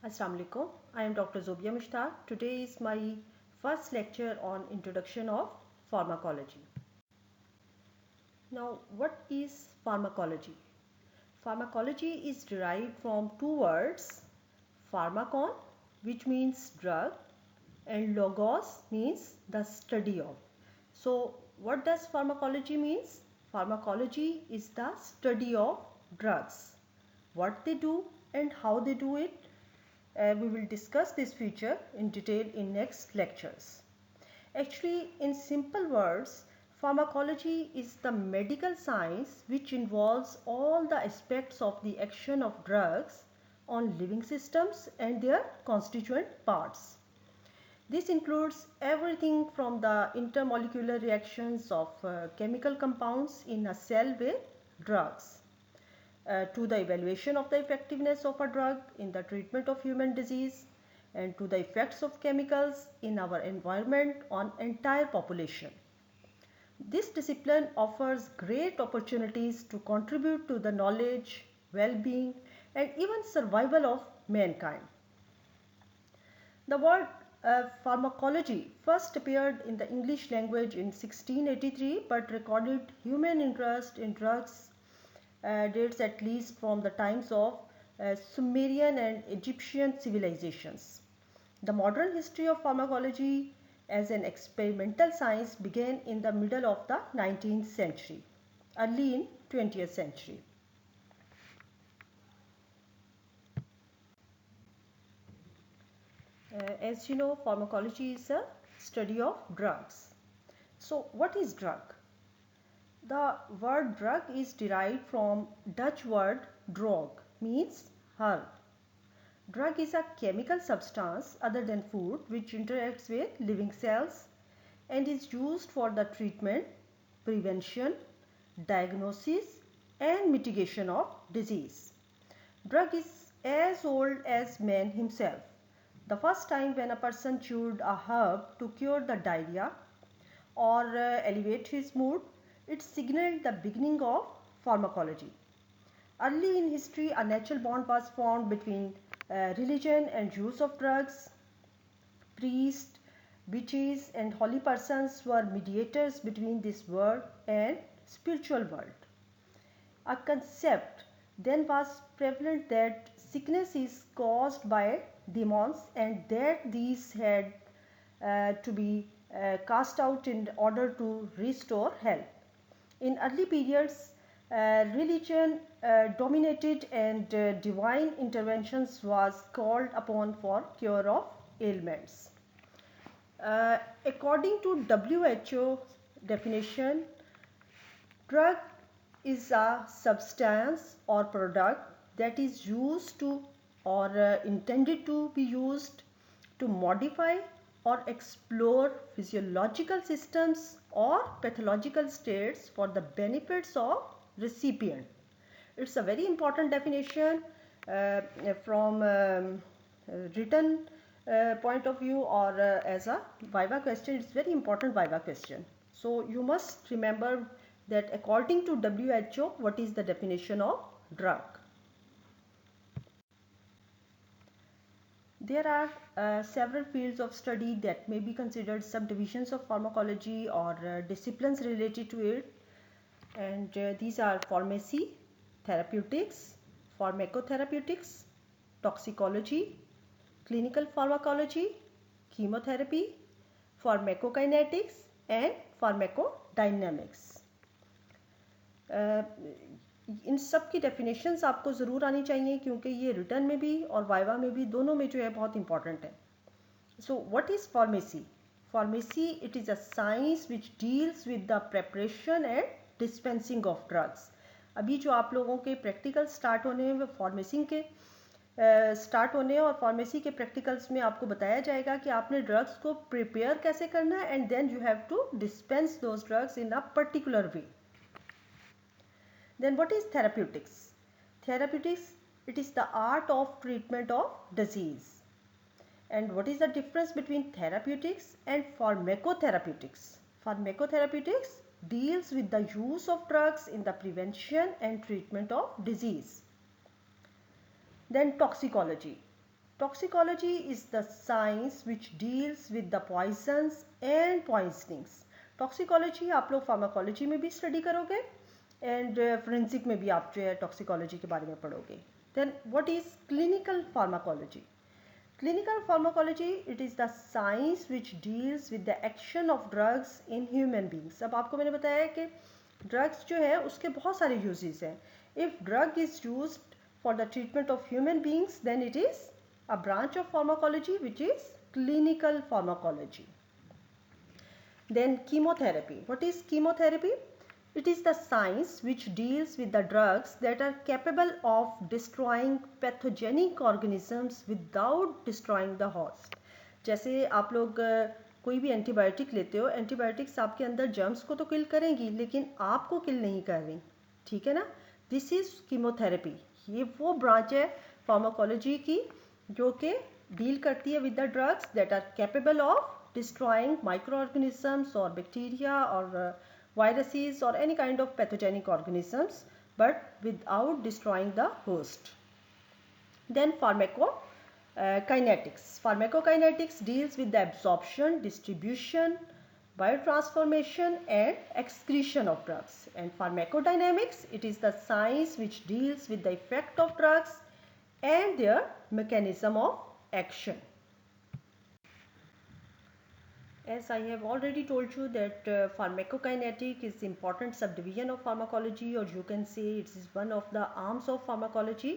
Assalamu alaikum. I am Dr. Zobia Mushtaq. Today is my first lecture on introduction of pharmacology. Now, what is pharmacology? Pharmacology is derived from two words, pharmakon, which means drug, and logos means the study of. So, what does pharmacology means? Pharmacology is the study of drugs. What they do and how they do it, we will discuss this feature in detail in next lectures. Actually, in simple words, pharmacology is the medical science which involves all the aspects of the action of drugs on living systems and their constituent parts. This includes everything from the intermolecular reactions of chemical compounds in a cell with drugs to the evaluation of the effectiveness of a drug in the treatment of human disease and to the effects of chemicals in our environment on entire population. This discipline offers great opportunities to contribute to the knowledge, well-being and even survival of mankind. The word pharmacology first appeared in the English language in 1683 but recorded human interest in drugs dates at least from the times of Sumerian and Egyptian civilizations. The modern history of pharmacology as an experimental science began in the middle of the 19th century, early in 20th century. As you know, pharmacology is a study of drugs. So, what is drug? The word drug is derived from Dutch word drog, means herb. Drug is a chemical substance other than food which interacts with living cells and is used for the treatment, prevention, diagnosis and mitigation of disease. Drug is as old as man himself. The first time when a person chewed a herb to cure the diarrhea or elevate his mood, it signaled the beginning of pharmacology. Early in history, a natural bond was formed between religion and use of drugs. Priests, witches and holy persons were mediators between this world and spiritual world. A concept then was prevalent that sickness is caused by demons and that these had to be cast out in order to restore health. In early periods, religion dominated and divine interventions was called upon for cure of ailments. According to WHO definition, drug is a substance or product that is used to or intended to be used to modify or explore physiological systems or pathological states for the benefits of recipient. It's a very important definition from written point of view or as a viva question. It's very important viva question. So you must remember that according to WHO, what is the definition of drug? There are several fields of study that may be considered subdivisions of pharmacology or disciplines related to it, and these are pharmacy, therapeutics, pharmacotherapeutics, toxicology, clinical pharmacology, chemotherapy, pharmacokinetics and pharmacodynamics. इन सब की definitions आपको ज़रूर आनी चाहिए क्योंकि ये return में भी और वाइवा में भी दोनों में जो है बहुत इंपॉर्टेंट है. So what is pharmacy? Pharmacy it is a science which deals with the preparation and dispensing of drugs. अभी जो आप लोगों के प्रैक्टिकल स्टार्ट होने हैं वो फार्मेसी के स्टार्ट होने और फार्मेसी के प्रैक्टिकल्स में आपको बताया जाएगा कि आपने ड्रग्स को प्रिपेयर कैसे करना है and then you have to dispense those drugs in a particular way. Then what is therapeutics? Therapeutics, it is the art of treatment of disease. And what is the difference between therapeutics and pharmacotherapeutics? Pharmacotherapeutics deals with the use of drugs in the prevention and treatment of disease. Then toxicology. Toxicology is the science which deals with the poisons and poisonings. Toxicology आप लोग pharmacology में भी study करोगे and forensic में भी आप जो है टॉक्सिकोलॉजी के बारे में पढ़ोगे. Then what is clinical pharmacology? Clinical pharmacology, it is the science which deals with the action of drugs in human beings. अब आपको मैंने बताया है कि ड्रग्स जो है उसके बहुत सारे यूजेस हैं. If drug is used for the treatment of human beings, then it is a branch of pharmacology which is clinical pharmacology. Then chemotherapy. What is chemotherapy? It is the science which deals with the drugs that are capable of destroying pathogenic organisms without destroying the host. जैसे आप लोग कोई भी antibiotic लेते हो, antibiotics आपके अंदर germs को तो किल करेंगी लेकिन आपको किल नहीं कर रही. ठीक है ना? This is chemotherapy. ये वो ब्रांच है फार्माकोलॉजी की जो कि डील करती है with the drugs that are capable of destroying microorganisms or bacteria or viruses or any kind of pathogenic organisms but without destroying the host. Then pharmacokinetics. Pharmacokinetics deals with the absorption, distribution, biotransformation and excretion of drugs. And pharmacodynamics, it is the science which deals with the effect of drugs and their mechanism of action. As I have already told you that pharmacokinetic is important subdivision of pharmacology, or you can say it is one of the arms of pharmacology.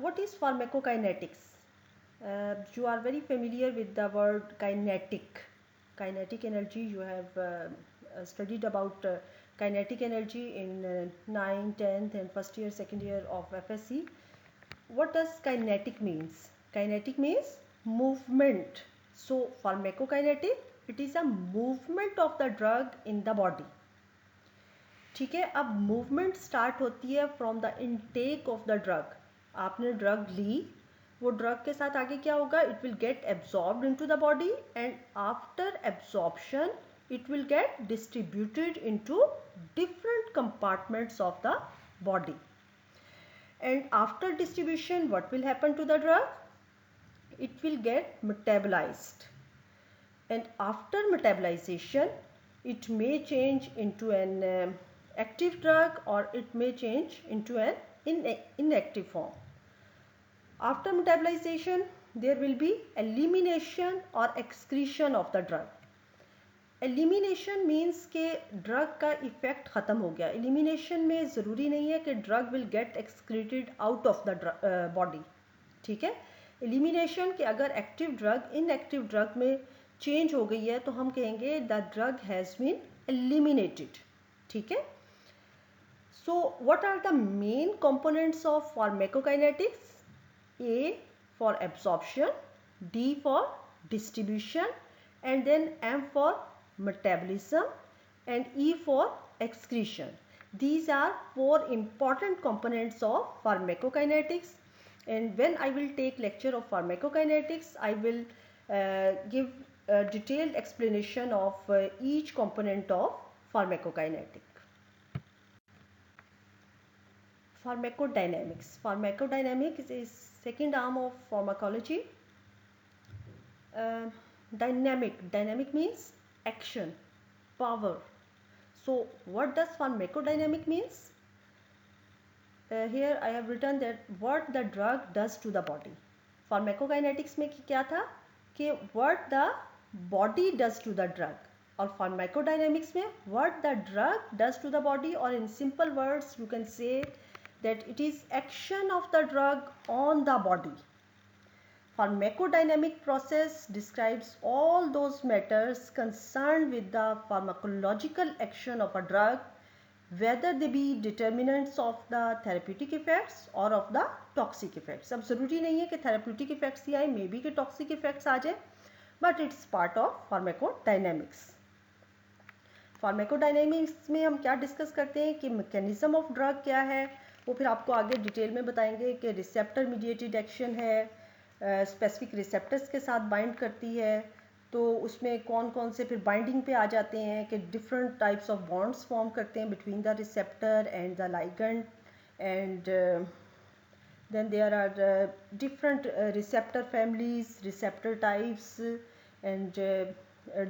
What is pharmacokinetics? You are very familiar with the word kinetic. Kinetic energy, you have studied about kinetic energy in 9th, 10th and first year, second year of FSC. What does kinetic means? Kinetic means movement. So pharmacokinetic, it is a movement of the drug in the body. ठीक है. अब movement start होती है from the intake of the drug. आपने drug ली, वो drug के साथ आगे क्या होगा? It will get absorbed into the body and after absorption it will get distributed into different compartments of the body. And after distribution, what will happen to the drug? It will get metabolized. And after metabolization, it may change into an active drug or it may change into an inactive form. After metabolization, there will be elimination or excretion of the drug. Elimination means के drug का effect ख़त्म हो गया. Elimination में ज़रूरी नहीं है कि drug will get excreted out of the body. ठीक है. एलिमिनेशन कि अगर एक्टिव ड्रग इनएक्टिव ड्रग में चेंज हो गई है तो हम कहेंगे the drug has been eliminated. ठीक है. So what are the main components of pharmacokinetics? A for absorption, D for distribution and then M for metabolism and E for excretion. These are four important components of pharmacokinetics, and when I will take lecture of pharmacokinetics, I will give a detailed explanation of each component of pharmacokinetic. Pharmacodynamics. Pharmacodynamics is second arm of pharmacology. Dynamic means action, power. So what does pharmacodynamic means? Here I have written that what the drug does to the body. Pharmacokinetics में क्या था कि what the body does to the drug, और pharmacodynamics में what the drug does to the body, or in simple words you can say that it is action of the drug on the body. Pharmacodynamic process describes all those matters concerned with the pharmacological action of a drug, whether they be determinants of the therapeutic effects or of the toxic effects. अब ज़रूरी नहीं है कि therapeutic effects ही आए, may be कि toxic effects आ जाए, but it's part of pharmacodynamics. Pharmacodynamics में हम क्या डिस्कस करते हैं कि mechanism of drug क्या है, वो फिर आपको आगे डिटेल में बताएंगे कि receptor mediated action है, स्पेसिफिक रिसेप्टर्स के साथ बाइंड करती है, तो उसमें कौन कौन से फिर बाइंडिंग पे आ जाते हैं कि different types of bonds form करते हैं between the receptor and the ligand, and Then there are different receptor families, receptor types, and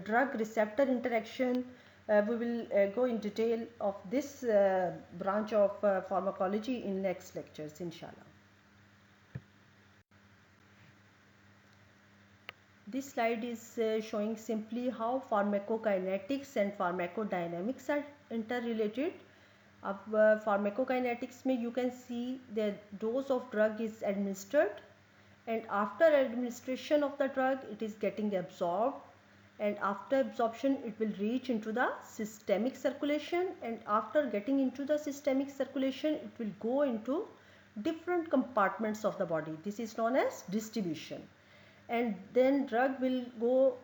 drug receptor interaction. We will go in detail of this branch of pharmacology in next lectures, inshallah. This slide is showing simply how pharmacokinetics and pharmacodynamics are interrelated. अब pharmacokinetics में you can see the dose of drug is administered, and after administration of the drug it is getting absorbed, and after absorption it will reach into the systemic circulation, and after getting into the systemic circulation it will go into different compartments of the body. This is known as distribution, and then drug will go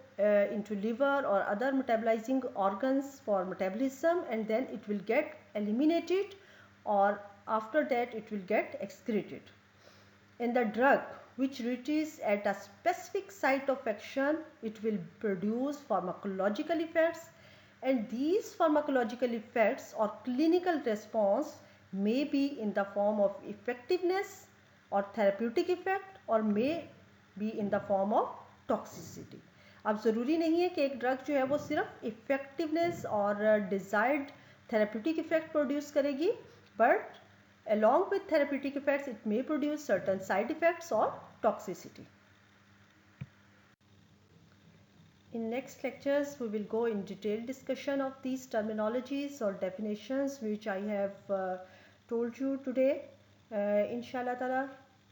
into liver or other metabolizing organs for metabolism, and then it will get eliminated, or after that it will get excreted. And the drug which reaches at a specific site of action, it will produce pharmacological effects, and these pharmacological effects or clinical response may be in the form of effectiveness or therapeutic effect, or may be in the form of toxicity. अब ज़रूरी नहीं है कि एक drug जो है वो सिर्फ इफ़ेक्टिवनेस और डिज़ायर्ड थेरेप्यूटिक इफ़ेक्ट प्रोड्यूस करेगी, but along with therapeutic effects it may produce certain side effects or toxicity. In next lectures we will go in detailed discussion of these terminologies or definitions which I have told you today. Inshallah ta'ala,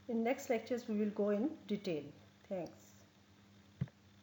in next lectures we will go in detail. Thanks.